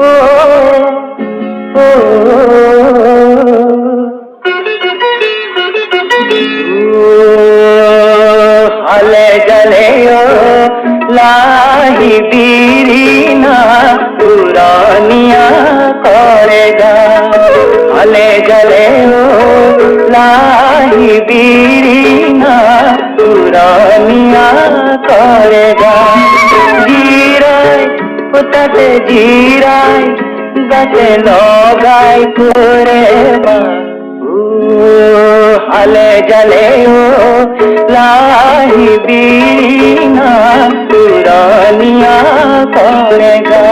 ओ, ओ, हले जले लाही बीरी ना पुरानिया करेगा। हले जले लाही बीरी ना पुरानिया करेगा। जीराय पुतते जीराय गते लगाई पुरेवा। हले जले लाही बीना पुरानिया करेगा।